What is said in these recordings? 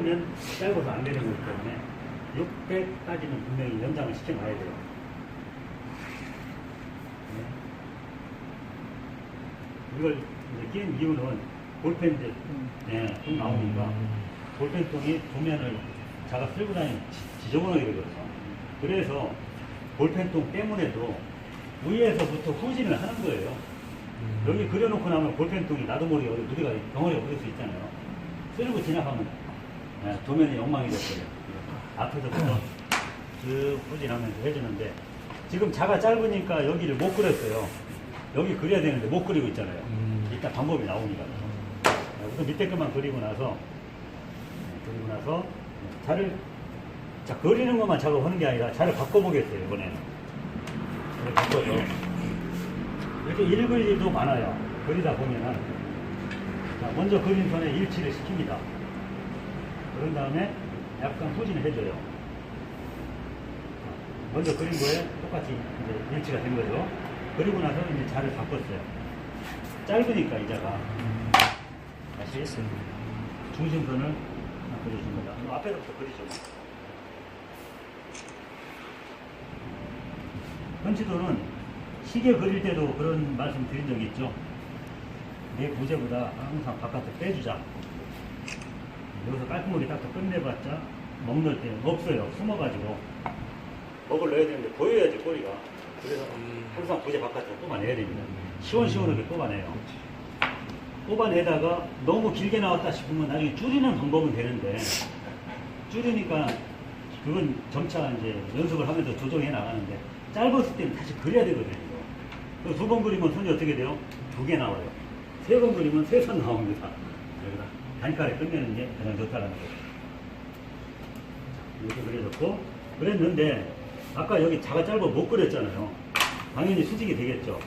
짧으면 짧아서 안 되는 거기 때문에 600까지는 분명히 연장을 시켜놔야 돼요. 네. 이걸 이제 낀 이유는 볼펜 통 나오니까 볼펜통이 도면을 자가 쓸고 다니면 지저분하게 되거든요. 그래서 볼펜통 때문에도 위에서부터 후진을 하는 거예요. 여기 그려놓고 나면 볼펜통이 나도 모르게 어디 무대가 덩어리가 묻을 수 있잖아요. 쓸고 지나가면 도면이 엉망이 됐어요. 앞에서부터 쭉 후진하면서 해주는데 지금 자가 짧으니까 여기를 못 그렸어요. 여기 그려야 되는데 못 그리고 있잖아요. 일단 방법이 나오니까. 우선 밑에 것만 그리고 나서 자를 그리는 것만 작업하는 게 아니라 자를 바꿔보겠어요. 이번에는 바꿔서 이렇게 읽을 일도 많아요. 그리다 보면은 먼저 그린 선에 일치를 시킵니다. 그런 다음에 약간 후진을 해줘요. 먼저 그린 거에 똑같이 이제 일치가 된 거죠. 그리고 나서 이제 자를 바꿨어요. 짧으니까 이 자가 다시 중심선을 그려줍니다. 앞에서부터 그리죠. 현지도는 시계 그릴 때도 그런 말씀 드린 적이 있죠. 내 부재보다 항상 바깥에 빼주자. 여기서 깔끔하게 딱 끝내봤자 먹는 때 없어요. 숨어가지고 먹을 넣어야 되는데 보여야지 꼬리가. 그래서 항상 부재 바깥으로 뽑아내야 됩니다. 시원시원하게 뽑아내요. 뽑아내다가 너무 길게 나왔다 싶으면 나중에 줄이는 방법은 되는데 줄이니까 그건 점차 이제 연습을 하면서 조정해 나가는데 짧았을 때는 다시 그려야 되거든요. 두 번 그리면 손이 어떻게 돼요? 2개 나와요. 3번 그리면 3선 나옵니다. 여기다 단칼에 끝내는 게 가장 좋다라는 거죠. 이렇게 그려졌고 그랬는데 아까 여기 자가 짧아 못 그렸잖아요. 당연히 수직이 되겠죠.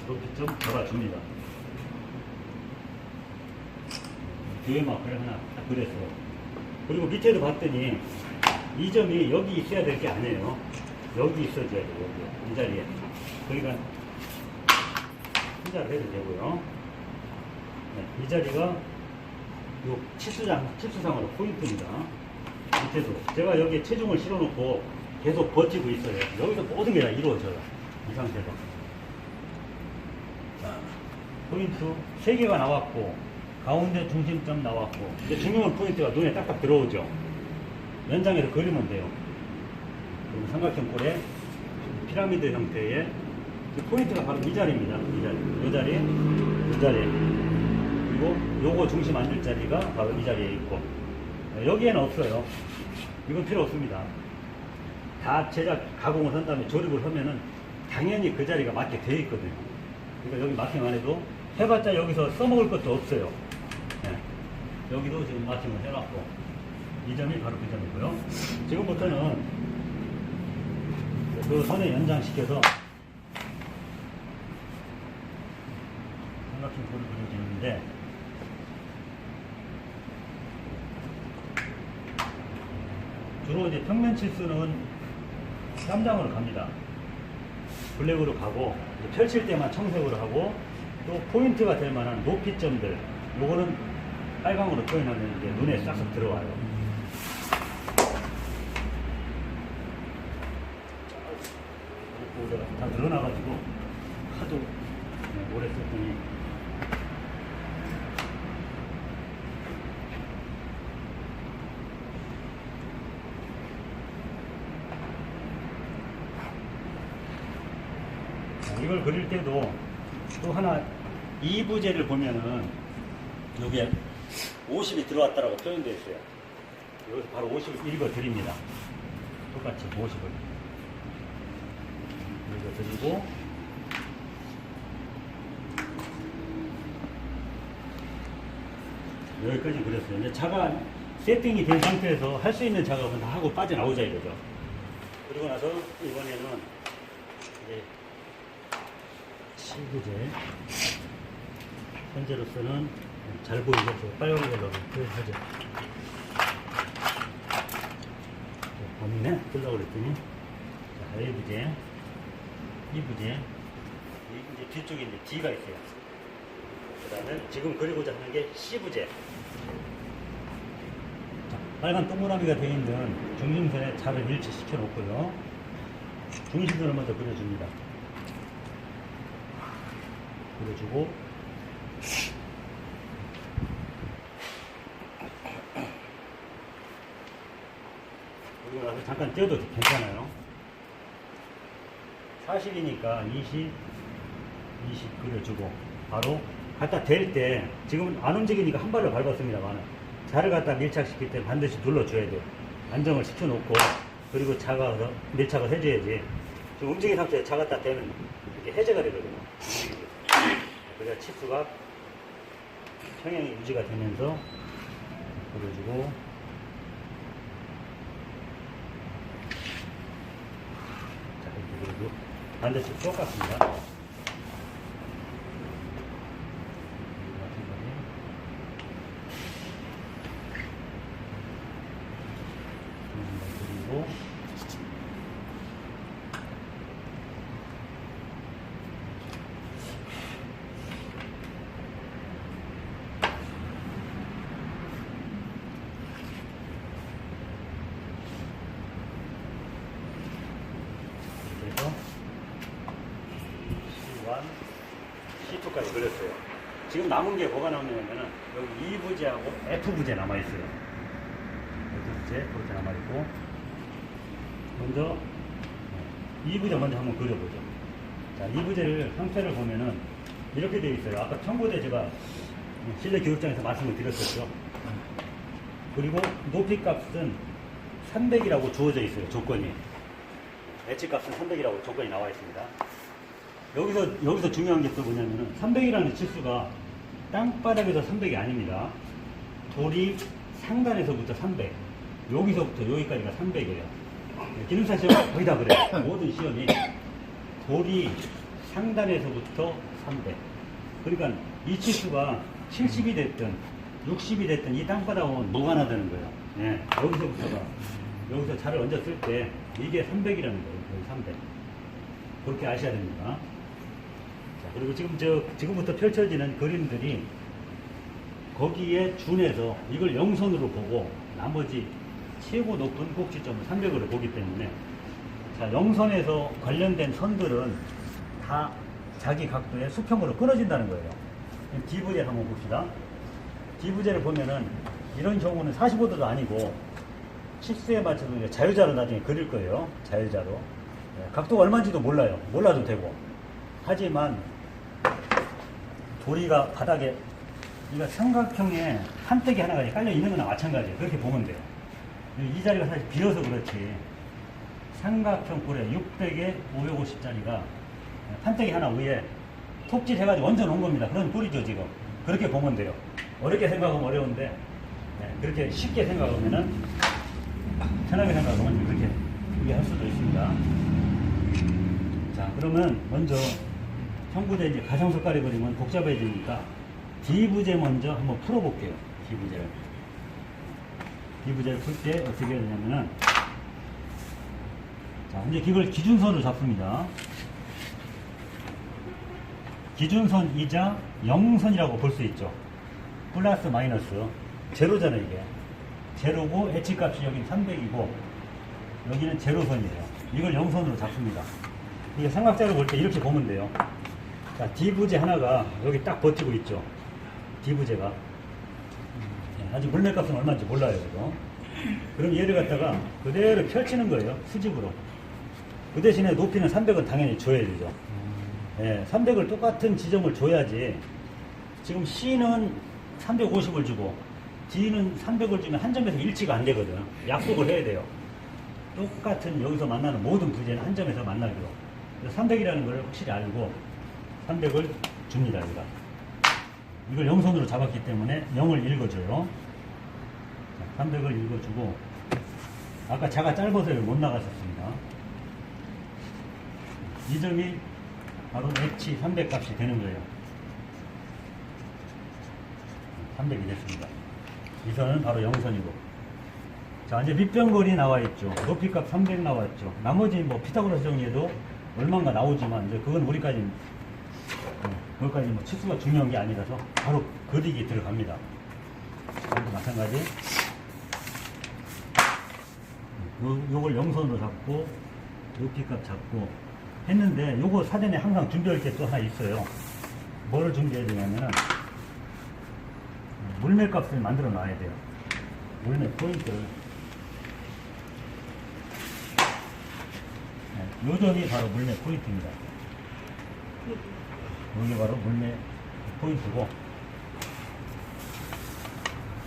높이 좀 잡아줍니다. 뒤에 마크를 하나 딱 그렸어요. 그리고 밑에도 봤더니 이 점이 여기 있어야 될 게 아니에요. 여기 있어줘야 돼요. 여기 이 자리에. 그러니까 혼자를 해도 되고요. 네, 이 자리가 요 칩수상으로 포인트입니다. 밑에도 제가 여기에 체중을 실어놓고 계속 버티고 있어요. 여기서 모든 게 다 이루어져요. 이 상태에서. 자, 포인트 3개가 나왔고 가운데 중심점 나왔고 이제 중요한 포인트가 눈에 딱딱 들어오죠. 연장해서 그리면 돼요. 그리고 삼각형 꼴에 피라미드 형태의 포인트가 바로 이 자리입니다. 이 자리, 이 자리, 이 자리. 그리고 요거 중심 앉을 자리가 바로 이 자리에 있고 여기에는 없어요. 이건 필요 없습니다. 다 제작 가공을 한 다음에 조립을 하면은 당연히 그 자리가 맞게 되어 있거든요. 그러니까 여기 마킹 안 해도 해봤자 여기서 써먹을 것도 없어요. 네. 여기도 지금 마킹을 해놨고 이 점이 바로 그 점이고요. 지금부터는 그 선에 연장시켜서 삼각형 꼴을 그려주는데 주로 이제 평면 칠수는 3장으로 갑니다. 블랙으로 가고 펼칠 때만 청색으로 하고 또 포인트가 될 만한 높이점들 요거는 빨강으로 표현하면 이제 눈에 싹싹 들어와요. 다 늘어나가지고 하도 오래 썼더니 이걸 그릴 때도 또 하나 이 부재를 보면은 여기에 50이 들어왔다라고 표현되어 있어요. 여기서 바로 50을 읽어 드립니다. 똑같이 50을 읽어 드리고 여기까지 그렸어요. 이제 자가 세팅이 된 상태에서 할 수 있는 작업은 다 하고 빠져나오자 이거죠. 그리고 나서 이번에는 이제 실부재 현재로서는 잘 보이게 빨간 걸로 표현하죠. 범인에 뜨려고 그랬더니 자, A 부재, E 부재, 이제 뒤쪽에 이제 D가 있어요. 그 다음에 지금 그리고자 하는 게 C 부재. 빨간 동그라미가 되어 있는 중심선에 자를 일치시켜 놓고요. 중심선을 먼저 그려줍니다. 그려주고 그리고 나서 잠깐 떼어도 괜찮아요. 40이니까 20 그려주고 바로 갖다 댈 때 지금 안 움직이니까 한 발로 밟았습니다만 자를 갖다 밀착시킬 때 반드시 눌러줘야 돼요. 안정을 시켜놓고 그리고 자가 밀착을 해줘야지. 지금 움직인 상태에 자 갖다 대면 이렇게 해제가 되거든요. 그래야 치수가 평행이 유지가 되면서 그려주고 자 이렇게 그리고 반대쪽 똑같습니다. 그리고 그래서 C1, C2까지 그렸어요. 지금 남은 게 뭐가 남냐면은 여기 E부재하고 F부재 남아있어요. F부재, 그렇게 남아있고 먼저 E부재 먼저 한번 그려보죠. 자, E부재를 형태를 보면은 이렇게 되어 있어요. 아까 청구대 제가 실내 교육장에서 말씀을 드렸었죠. 그리고 높이 값은 300이라고 주어져 있어요. 조건이. 엣지 값은 300이라고 조건이 나와 있습니다. 여기서 중요한 게 또 뭐냐면은 300이라는 치수가 땅바닥에서 300이 아닙니다. 돌이 상단에서부터 300. 여기서부터 여기까지가 300이에요. 기능사 시험 거의 다 그래요. 모든 시험이 돌이 상단에서부터 300. 그러니까 이 치수가 70이 됐든 60이 됐든 이 땅바닥은 노관하다는 거예요. 예, 여기서 자를 얹었을 때 이게 300이라는 거예요. 여기 300. 그렇게 아셔야 됩니다. 자, 그리고 지금부터 펼쳐지는 그림들이 거기에 준해서 이걸 영선으로 보고 나머지 최고 높은 꼭지점을 300으로 보기 때문에 자, 영선에서 관련된 선들은 다 자기 각도의 수평으로 끊어진다는 거예요. D부재 한번 봅시다. D부재를 보면은 이런 경우는 45도도 아니고 치수에 맞춰서 자유자로 나중에 그릴 거예요. 자유자로. 각도가 얼마인지도 몰라요. 몰라도 되고. 하지만 도리가 바닥에 이거 삼각형에 판때기 하나가 깔려 있는 거나 마찬가지예요. 그렇게 보면 돼요. 이 자리가 사실 비어서 그렇지 삼각형 꼴에 600에 550짜리가 판때기 하나 위에 톱질 해가지고 얹어 놓은 겁니다. 그런 꼴이죠 지금. 그렇게 보면 돼요. 어렵게 생각하면 어려운데 그렇게 쉽게 생각하면은 편하게 생각하면 그렇게 이해할 수도 있습니다. 자, 그러면 먼저 형부재 이제 가상석가리 그리면 복잡해지니까 D부재 먼저 한번 풀어볼게요. D부재를 풀 때 어떻게 해야 되냐면은 자, 이제 이걸 기준선으로 잡습니다. 기준선이자 0선이라고 볼 수 있죠. 플러스 마이너스 제로잖아요. 이게 제로고 엣지 값이 여기는 300이고 여기는 제로선이에요. 이걸 0선으로 잡습니다. 이게 삼각자로 볼 때 이렇게 보면 돼요. 자, D부재 하나가 여기 딱 버티고 있죠. D부재가 아직 물매값은 얼마인지 몰라요. 이거. 그럼 얘를 갖다가 그대로 펼치는 거예요. 수직으로. 그 대신에 높이는 300은 당연히 줘야 되죠. 300을 똑같은 지점을 줘야지. 지금 C는 350을 주고 D는 300을 주면 한 점에서 일치가 안 되거든. 약속을 해야 돼요. 똑같은 여기서 만나는 모든 부재는 한 점에서 만나기로. 300이라는 걸 확실히 알고 300을 줍니다. 여기다. 이걸 0선으로 잡았기 때문에 0을 읽어줘요. 300을 읽어주고 아까 자가 짧아서 못 나갔었습니다. 이 점이 바로 엣지 300 값이 되는 거예요. 300이 됐습니다. 이 선은 바로 0선이고. 자, 이제 밑변거리 나와 있죠. 높이값 300 나와 있죠. 나머지 뭐 피타고라스 정리해도 얼마인가 나오지만 이제 그건 우리까지 그것까지 뭐 치수가 중요한 게 아니라서 바로 그리기 들어갑니다. 여기도 마찬가지. 요걸 0선으로 잡고 높이값 잡고 했는데, 요거 사전에 항상 준비할 게 또 하나 있어요. 뭐를 준비해야 되냐면은 물매 값을 만들어 놔야 돼요. 물매 포인트를. 요 점이 바로 물매 포인트입니다. 여기 바로 물매 포인트고,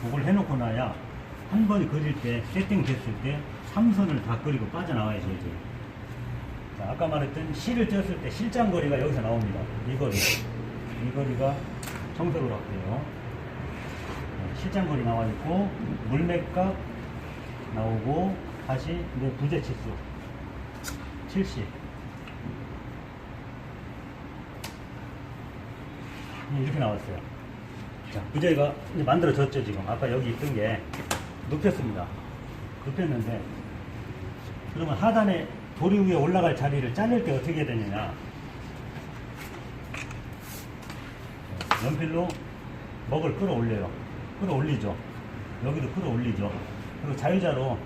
그걸 해놓고 나야 한 번에 그릴 때, 세팅 됐을 때 3선을 다 그리고 빠져나와야죠, 이제. 자, 아까 말했던 실을 쪘을 때 실장거리가 여기서 나옵니다. 이 거리가 청색으로 할게요. 실장거리 나와 있고, 물매값 나오고, 다시 내 부재치수 70. 이렇게 나왔어요. 자, 부재가 이제 만들어졌죠, 지금. 아까 여기 있던 게 눕혔습니다. 눕혔는데, 그러면 하단에 도리 위에 올라갈 자리를 자를 때 어떻게 해야 되느냐. 연필로 먹을 끌어올려요. 끌어올리죠. 여기도 끌어올리죠. 그리고 자유자로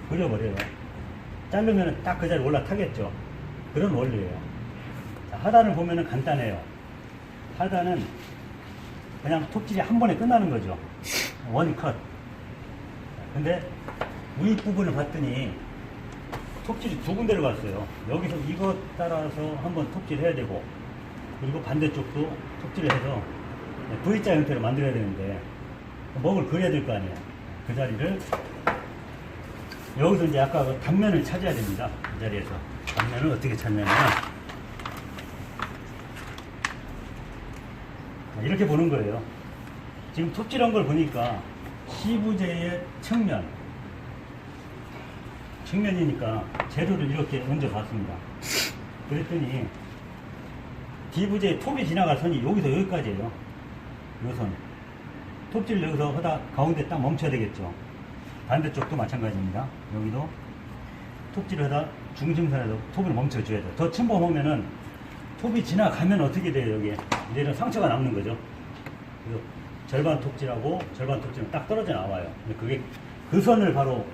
그려버려요. 자르면 딱 그 자리에 올라타겠죠. 그런 원리예요. 자, 하단을 보면은 간단해요. 하단은 그냥 톱질이 한 번에 끝나는 거죠. 원컷. 근데 우익 부분을 봤더니 톱질이 두 군데를 갔어요. 여기서 이것 따라서 한번 톱질 해야 되고, 그리고 반대쪽도 톱질을 해서 V자 형태로 만들어야 되는데, 먹을 그려야 될 거 아니에요. 그 자리를 여기서 이제 아까 그 단면을 찾아야 됩니다. 이 자리에서 단면을 어떻게 찾냐면 이렇게 보는 거예요. 지금 톱질한 걸 보니까 C부재의 측면이니까 재료를 이렇게 얹어 봤습니다. 그랬더니 D부재의 톱이 지나갈 선이 여기서 여기까지예요. 요 선. 톱질 여기서 하다 가운데 딱 멈춰야 되겠죠. 반대쪽도 마찬가지입니다. 여기도 톱질을 하다 중심선에서 톱을 멈춰줘야 돼요. 더 침범하면은 톱이 지나가면 어떻게 돼요? 여기에 이제는 상처가 남는 거죠. 그래서 절반 톱질하고 절반 톱질은 딱 떨어져 나와요. 근데 그게 그 선을 바로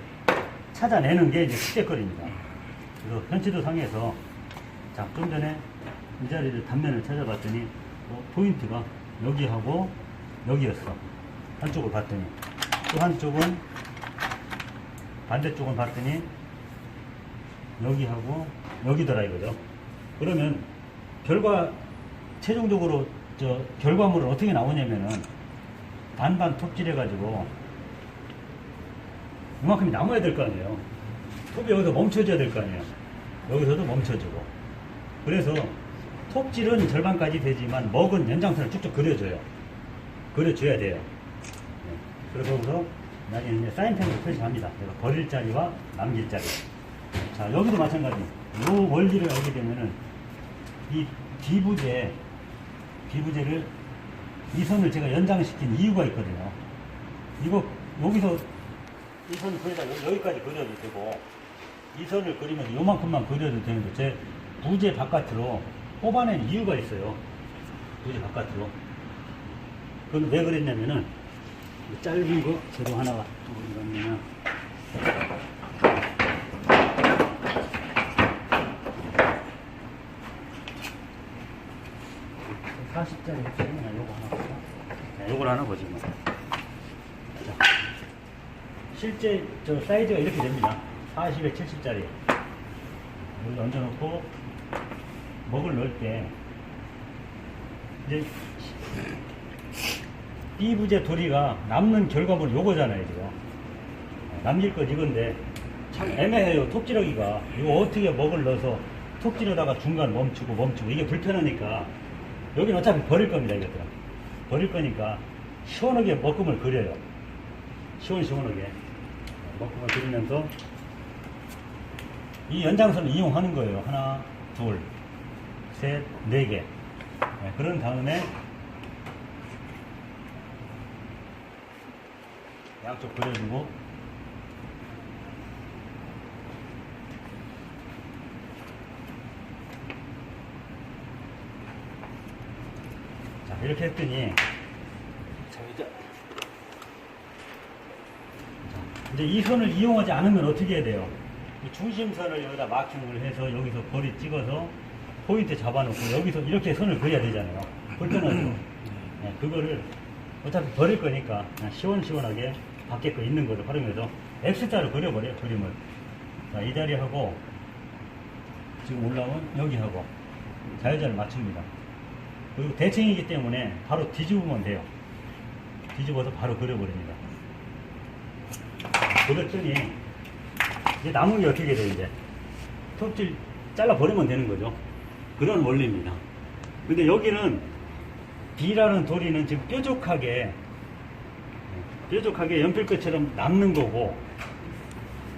찾아내는 게 이제 숙제거리입니다. 그래서 편치도 상에서 자, 좀 전에 이 자리를 단면을 찾아봤더니 포인트가 여기하고 여기였어. 한쪽을 봤더니 또 한쪽은 반대쪽은 봤더니 여기하고 여기더라 이거죠. 그러면 최종적으로 결과물은 어떻게 나오냐면은 반반 톱질해 가지고 이만큼이 남아야 될 거 아니에요. 톱이 여기서 멈춰줘야 될 거 아니에요. 여기서도 멈춰주고. 그래서 톱질은 절반까지 되지만 먹은 연장선을 쭉쭉 그려줘야 돼요. 그래서 거기서 나중에 이제 사인펜으로 표시합니다. 그래서 버릴 자리와 남길 자리. 자, 여기도 마찬가지. 이 원리를 알게 되면은 이 D부재를 이 선을 제가 연장시킨 이유가 있거든요. 여기서 이 선을 그리다 여기까지 그려도 되고, 이 선을 그리면 요만큼만 그려도 되는데, 제 부재 바깥으로 뽑아낸 이유가 있어요. 부재 바깥으로. 그건 왜 그랬냐면은, 짧은 거 재료 하나가 또 이러면은, 40짜리 했으면 요거 하나 보자. 자, 요걸 하나 보지 뭐. 자, 실제 저 사이즈가 이렇게 됩니다. 40에 70짜리. 여기 얹어놓고 먹을 넣을 때 이제 B부재 도리가 남는 결과물이 요거잖아요, 지금. 남길 건 이건데 참 애매해요, 톱질하기가. 이거 어떻게 먹을 넣어서 톱질하다가 중간 멈추고 이게 불편하니까 여기는 어차피 버릴 겁니다, 이것들은. 버릴 거니까 시원하게 먹금을 그려요. 시원하게 먹금을 그리면서 이 연장선을 이용하는 거예요. 하나, 둘, 셋, 네 개. 네, 그런 다음에 양쪽 그려주고, 자, 이렇게 했더니, 자, 이제 이제 이 선을 이용하지 않으면 어떻게 해야 돼요? 이 중심선을 여기다 마킹을 해서 여기서 거리 찍어서 포인트 잡아놓고 여기서 이렇게 선을 그려야 되잖아요. 불편하죠. 네, 그거를 어차피 버릴 거니까 그냥 시원시원하게 밖에 거 있는 거를 활용해서 X자로 그려버려요, 그림을. 자, 이 자리하고 지금 올라온 여기하고 자유자를 맞춥니다. 그리고 대칭이기 때문에 바로 뒤집으면 돼요. 뒤집어서 바로 그려버립니다. 그랬더니 이제 남은 게 어떻게 돼요? 이제 톱질 잘라버리면 되는 거죠. 그런 원리입니다. 근데 여기는 B라는 도리는 지금 뾰족하게 연필끝처럼 남는 거고,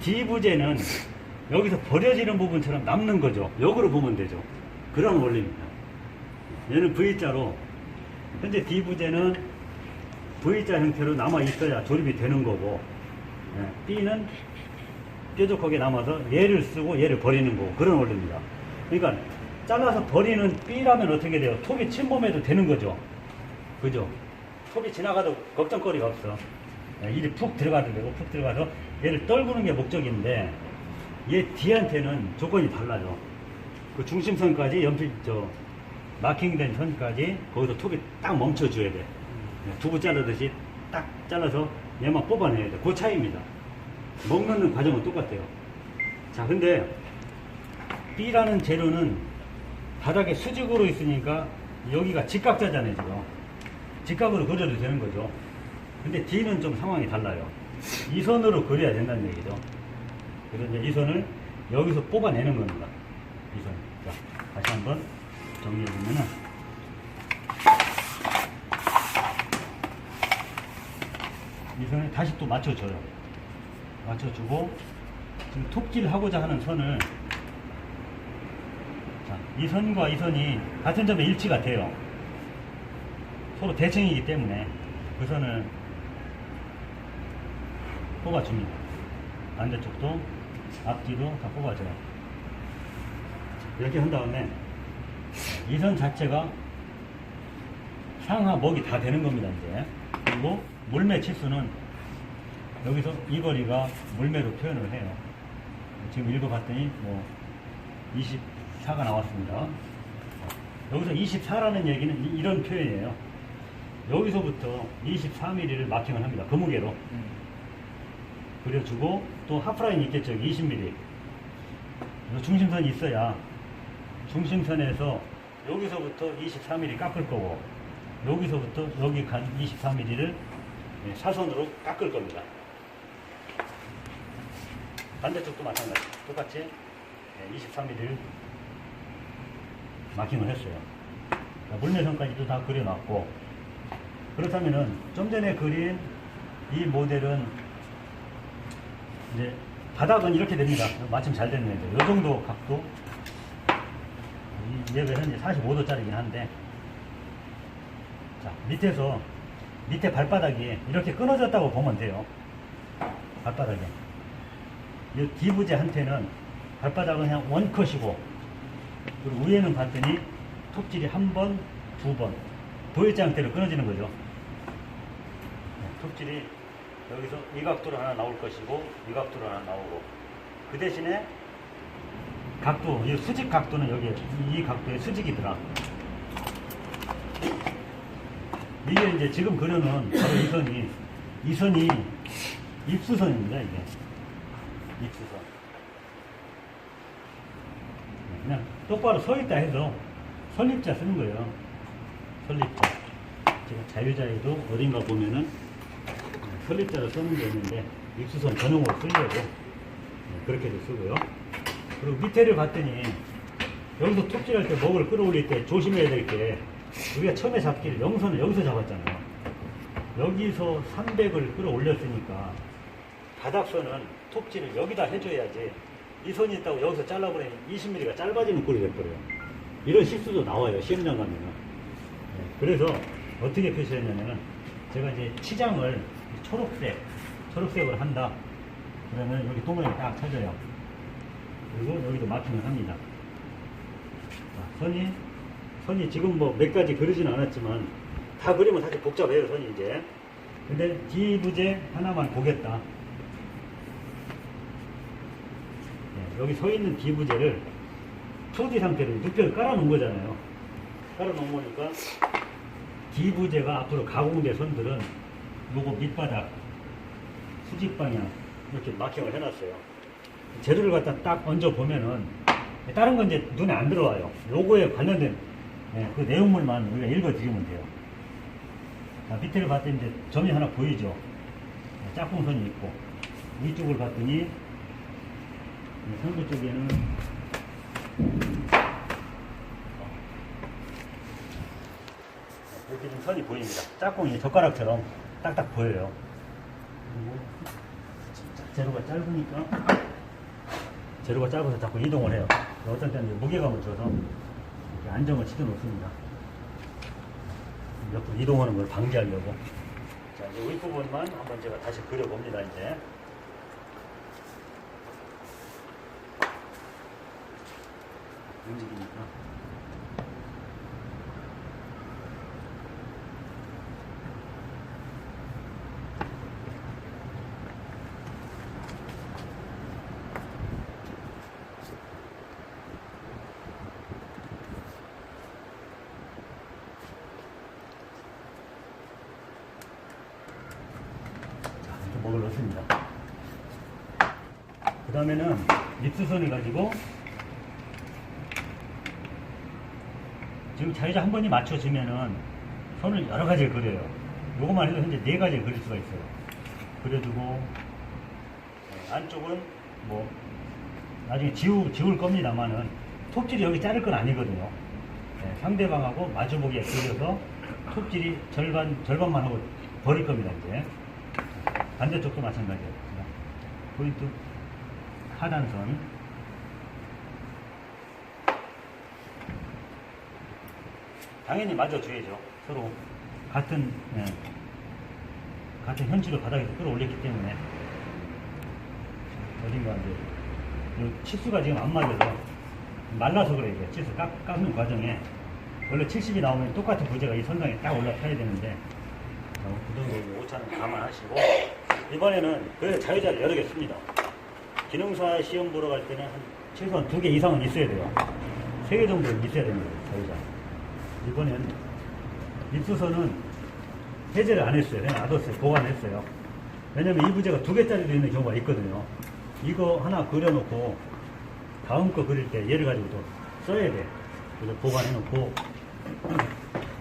D 부재는 여기서 버려지는 부분처럼 남는 거죠. 역으로 보면 되죠. 그런 원리입니다. 얘는 V자로, 현재 D 부재는 V자 형태로 남아 있어야 조립이 되는 거고, B는 뾰족하게 남아서 얘를 쓰고 얘를 버리는 거고, 그런 원리입니다. 그러니까 잘라서 버리는 B라면 어떻게 돼요? 톱이 침범해도 되는 거죠. 그죠? 톱이 지나가도 걱정거리가 없어. 일이 푹 들어가도 되고, 푹 들어가서 얘를 떨구는 게 목적인데, 얘 D한테는 조건이 달라요. 그 중심선까지 마킹된 선까지 거기서 톱이 딱 멈춰줘야 돼. 두부 자르듯이 딱 잘라서 얘만 뽑아내야 돼. 그 차이입니다. 먹는 과정은 똑같아요. 자, 근데 B라는 재료는 바닥에 수직으로 있으니까 여기가 직각자잖아요, 지금. 직각으로 그려도 되는 거죠. 근데 D는 좀 상황이 달라요. 이 선으로 그려야 된다는 얘기죠. 그래서 이제 이 선을 여기서 뽑아내는 겁니다. 이 선. 자, 다시 한번 정리해보면은, 이 선을 다시 또 맞춰줘요. 맞춰주고, 지금 톱질 하고자 하는 선을, 자, 이 선과 이 선이 같은 점에 일치가 돼요. 서로 대칭이기 때문에 그 선을 뽑아줍니다. 반대쪽도 앞뒤도 다 뽑아줘요. 이렇게 한 다음에 이 선 자체가 상하 목이 다 되는 겁니다, 이제. 그리고 물매 치수는 여기서 이 거리가 물매로 표현을 해요. 지금 읽어봤더니 뭐 24가 나왔습니다. 여기서 24라는 얘기는 이런 표현이에요. 여기서부터 24mm를 마킹을 합니다. 그 무게로 그려주고, 또 하프라인이 있겠죠. 20mm. 중심선이 있어야 중심선에서 여기서부터 24mm 깎을 거고, 여기서부터 여기 간 24mm를 사선으로 깎을 겁니다. 반대쪽도 마찬가지. 똑같이 23mm를 마킹을 했어요. 물매선까지도 다 그려놨고, 그렇다면은 좀 전에 그린 이 모델은 이제 바닥은 이렇게 됩니다. 마침 잘 됐는데, 이 정도 각도. 이 레벨은 이제 45도짜리긴 한데, 자, 밑에 발바닥이 이렇게 끊어졌다고 보면 돼요. 발바닥에. 이 D부재한테는 발바닥은 그냥 원컷이고, 그리고 위에는 봤더니 톱질이 한 번, 두 번, 도일자 형태로 끊어지는 거죠. 톱질이 여기서 이 각도로 하나 나올 것이고, 이 각도로 하나 나오고, 그 대신에 각도, 이 수직 각도는 여기 이 각도의 수직이더라. 이게 이제 지금 그려놓은 바로 이 선이 입수선입니다, 이게. 입수선. 그냥 똑바로 서 있다 해서 설립자 쓰는 거예요. 설립자. 제가 자유자에도 어딘가 보면은 설립자로 쓰는 게 있는데, 입수선 전용으로 쓰려고 그렇게도 쓰고요. 그리고 밑에를 봤더니 여기서 톱질할 때 목을 끌어올릴 때 조심해야 될 게, 우리가 처음에 잡기를 영선을 여기서 잡았잖아요. 여기서 300을 끌어올렸으니까 바닥선은 톱질을 여기다 해줘야지, 이 선이 있다고 여기서 잘라버리면 20mm가 짧아지는 꼴이 돼버려요. 이런 실수도 나와요, 시험장 가면은. 그래서 어떻게 표시했냐면은, 제가 이제 치장을 초록색으로 한다. 그러면 여기 동그라미 딱 쳐져요. 그리고 여기도 마킹을 합니다. 자, 선이 지금 뭐 몇 가지 그리지는 않았지만, 다 그리면 사실 복잡해요, 선이 이제. 근데 D부재 하나만 보겠다. 여기 서 있는 디부제를 초디 상태로 눕혀서 깔아놓은 거잖아요. 깔아놓은 거니까 디부제가 앞으로 가공된 선들은 요거 밑바닥 수직 방향 이렇게 마킹을 해놨어요. 재료를 갖다 딱 얹어 보면은 다른 건 이제 눈에 안 들어와요. 요거에 관련된 그 내용물만 우리가 읽어드리면 돼요. 자, 밑에를 봤더니 이제 점이 하나 보이죠. 짝꿍선이 있고 위쪽을 봤더니 선두 쪽에는 이렇게 좀 선이 보입니다. 짝꿍이 젓가락처럼 딱딱 보여요. 그리고 재료가 짧아서 자꾸 이동을 해요. 어떤 때는 무게감을 줘서 이렇게 안정을 시켜 놓습니다. 옆으로 이동하는 걸 방지하려고. 자, 이제 윗부분만 한번 제가 다시 그려봅니다, 이제. 움직이니까. 목을 넣습니다. 그 다음에는 립스선을 가지고 지금 자유자 한 번이 맞춰지면은 선을 여러 가지를 그려요. 요것만 해도 현재 4가지를 그릴 수가 있어요. 그려주고 안쪽은 뭐 나중에 지울 겁니다만은 톱질이 여기 자를 건 아니거든요. 상대방하고 마주보기에 그려서 톱질이 절반만 하고 버릴 겁니다, 이제. 반대쪽도 마찬가지예요. 포인트 하단선 당연히 맞아줘야죠. 서로 같은 현지로 바닥에서 끌어올렸기 때문에 어딘가 이제 치수가 지금 안 맞아서 말라서 그래요. 치수 깎는 과정에 원래 70이 나오면 똑같은 부재가 이 선상에 딱 올라타야 되는데 그 정도 오차는 감안하시고 이번에는 그래서 자유자를 여러 개 씁니다. 기능사 시험 보러 갈 때는 한 최소한 2개 이상은 있어야 돼요. 3개 정도 있어야 됩니다. 자유자. 이번엔 입수선은 해제를 안 했어요. 그냥 놔뒀어요. 보관했어요. 왜냐면 이 부재가 2개짜리도 있는 경우가 있거든요. 이거 하나 그려놓고 다음 거 그릴 때 얘를 가지고 또 써야 돼. 그래서 보관해놓고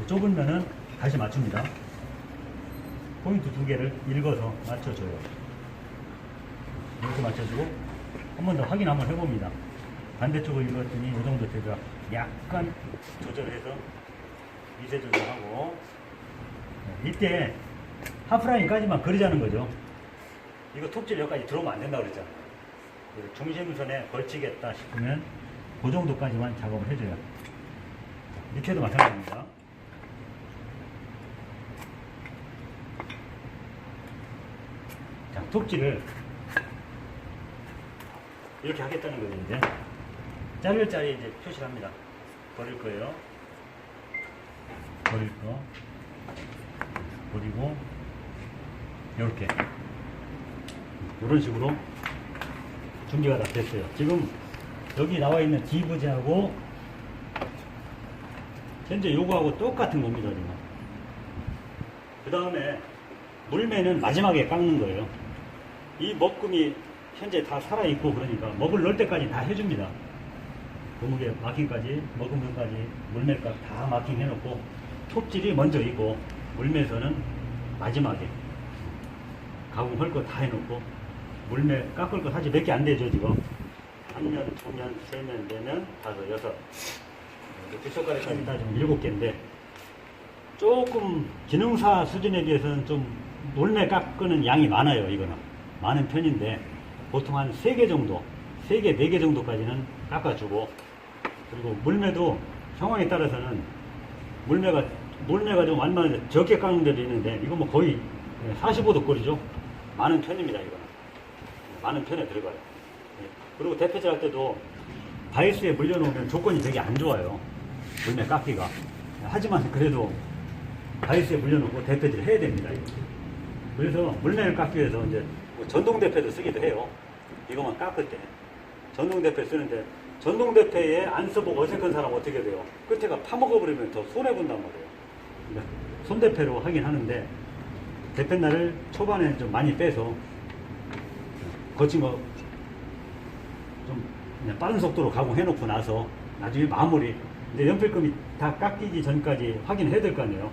좁으면은 다시 맞춥니다. 포인트 2개를 읽어서 맞춰줘요. 이렇게 맞춰주고 한 번 더 확인 한번 해봅니다. 반대쪽을 읽었더니 이 정도 되더라. 약간 조절해서 미세 조절하고 이때 하프라인까지만 그리자는 거죠. 이거 톱질 여기까지 들어오면 안 된다고 그랬잖아요. 중심선에 걸치겠다 싶으면 그 정도까지만 작업을 해줘요. 밑에도 마찬가지입니다. 자, 톱질을 이렇게 하겠다는 거죠. 이제 자를 자리 이제 표시를 합니다. 버릴 거예요. 버릴 거 버리고 이렇게 이런 식으로 준비가 다 됐어요. 지금 여기 나와 있는 D부재하고 현재 요거하고 똑같은 겁니다. 지금 그 다음에 물매는 마지막에 깎는 거예요. 이 먹금이 현재 다 살아있고 그러니까 먹을 넣을 때까지 다 해줍니다. 고무게 마킹까지 먹음면까지 물매까지 다 마킹 해놓고 톱질이 먼저 있고 물매서는 마지막에 가공할 거 다 해놓고 물매 깎을 거 사실 몇 개 안 되죠. 지금 3년, 2년, 3년, 4년, 5, 6 뒷손가락까지 따지면 7개인데 조금 기능사 수준에 비해서는 좀 물매 깎는 양이 많아요. 이거는 많은 편인데 보통 한 3개 정도 3개, 4개 정도까지는 깎아주고 그리고 물매도 상황에 따라서는 물매가 좀 완만해서 적게 깎는 데도 있는데 이거 뭐 거의 45도 꼴이죠. 많은 편입니다. 이거는 많은 편에 들어가요. 그리고 대패질 할 때도 바이스에 물려놓으면 조건이 되게 안 좋아요. 물매 깎기가. 하지만 그래도 바이스에 물려놓고 대패질을 해야 됩니다. 이거. 그래서 물매를 깎기 위해서 이제 뭐 전동 대패도 쓰기도 해요. 이거만 깎을 때. 전동대패 쓰는데 전동대패에 안 써보고 어색한 사람 어떻게 돼요? 끝에가 파먹어버리면 더 손해본단 말이에요. 그러니까 손대패로 하긴 하는데 대패날을 초반에 좀 많이 빼서 거친 거 좀 그냥 빠른 속도로 가공해놓고 나서 나중에 마무리 이제 연필금이 다 깎이기 전까지 확인해야 될 거 아니에요.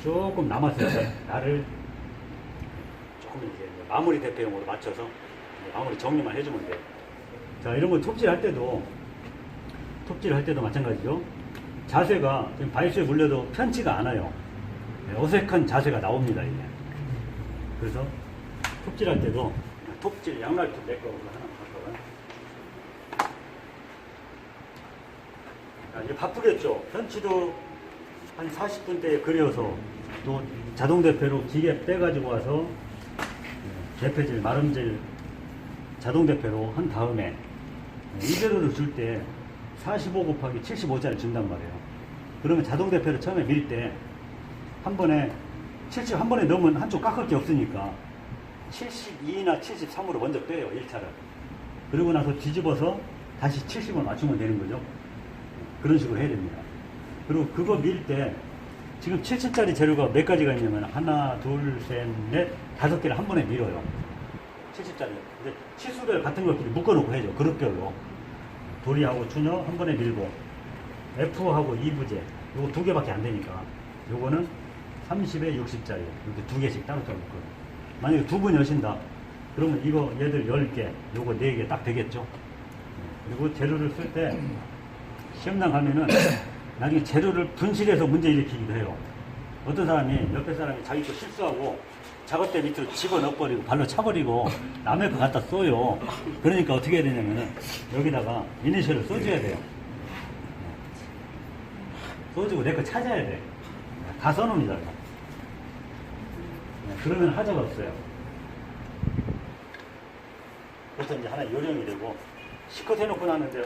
조금 남았을 때 나를 조금 이제 마무리 대패용으로 맞춰서 마무리 정리만 해주면 돼요. 자, 이런 거 톱질할 때도 마찬가지죠. 자세가 지금 바이스에 물려도 편치가 않아요. 어색한 자세가 나옵니다, 이게. 그래서 톱질할 때도 톱질 양날톱 내 거 하나 갖고 와. 이제 바쁘겠죠. 편치도 한 40분대에 그려서 또 자동 대패로 기계 빼가지고 와서 대패질, 마름질 자동 대패로 한 다음에 이대로를 줄 때 45 곱하기 75짜리 준단 말이에요. 그러면 자동 대패를 처음에 밀 때 한 번에 70 한 번에 넣으면 한쪽 깎을 게 없으니까 72나 73으로 먼저 빼요, 1차를. 그리고 나서 뒤집어서 다시 70을 맞추면 되는 거죠. 그런 식으로 해야 됩니다. 그리고 그거 밀 때 지금 70짜리 재료가 몇 가지가 있냐면 하나, 둘, 셋, 넷, 5개를 한 번에 밀어요. 70짜리. 근데 치수별 같은 것끼리 묶어놓고 해야죠. 그룹별로. 도리하고 추녀 한 번에 밀고 F하고 2부제 요거 2개밖에 안 되니까 요거는 30에 60짜리 이렇게 2개씩 따로따로 묶어요. 만약에 2분 여신다 그러면 이거 얘들 10개 요거 4개 딱 되겠죠. 그리고 재료를 쓸 때 시험장 가면은 나중에 재료를 분실해서 문제 일으키기도 해요. 어떤 사람이 옆에 사람이 자기 거 실수하고 작업대 밑으로 집어넣어버리고 발로 차버리고 남의 거 갖다 써요. 그러니까 어떻게 해야 되냐면은 여기다가 이니셜을 써줘야 돼요. 써주고 내 거 찾아야 돼. 다 써놓습니다. 그러면 하자가 없어요. 그래서 이제 하나 요령이 되고 실컷 해놓고 나는데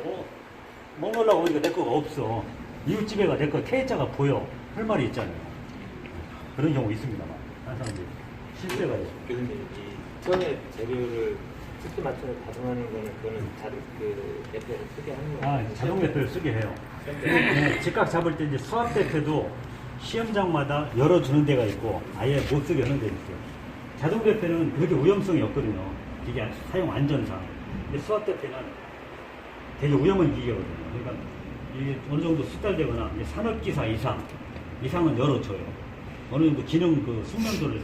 먹으려고 보니까 내 거가 없어. 이웃집에가 내 거 K자가 보여. 할 말이 있잖아요. 그런 경우 있습니다만 항상 이제 실수해가지고. 교수님, 이 처음에 재료를 특히 맞춰서 가동하는 거는 그거는 대표를 쓰게 하는 거예요. 자동 대표를 쓰게 해요. 네, 직각 잡을 때 이제 수압 대표도 시험장마다 열어주는 데가 있고 아예 못 쓰게 하는 데가 있어요. 자동 대표는 그렇게 위험성이 없거든요. 기계 사용 안전상. 근데 수압 대표는 되게 위험한 기계거든요. 그러니까 이게 어느 정도 수달되거나 산업기사 이상은 열어줘요. 어느 정도 기능 숙련도를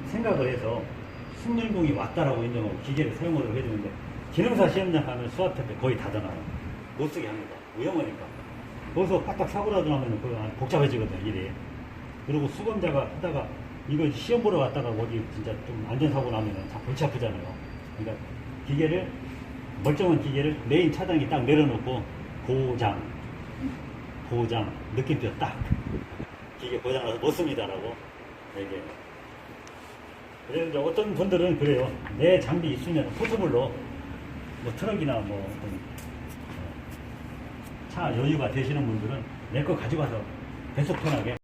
생각을 해서 숙련공이 왔다라고 인정하고 기계를 사용하도록 해주는데 기능사 시험장 가면 수압 대표 거의 닫아놔요. 못 쓰게 합니다. 위험하니까. 거기서 까딱 사고라도 나면 복잡해지거든요, 일이. 그리고 수검자가 하다가 이거 시험 보러 갔다가 어디 진짜 좀 안전사고 나면 다 골치 아프잖아요. 그러니까 멀쩡한 기계를 메인 차단기 딱 내려놓고 고장, 느낌표 딱. 기계 고장나서 못 씁니다라고 얘기해요. 그래서 이제 어떤 분들은 그래요. 내 장비 있으면 포트블로 트럭이나 차 여유가 되시는 분들은 내 거 가져가서 배속 편하게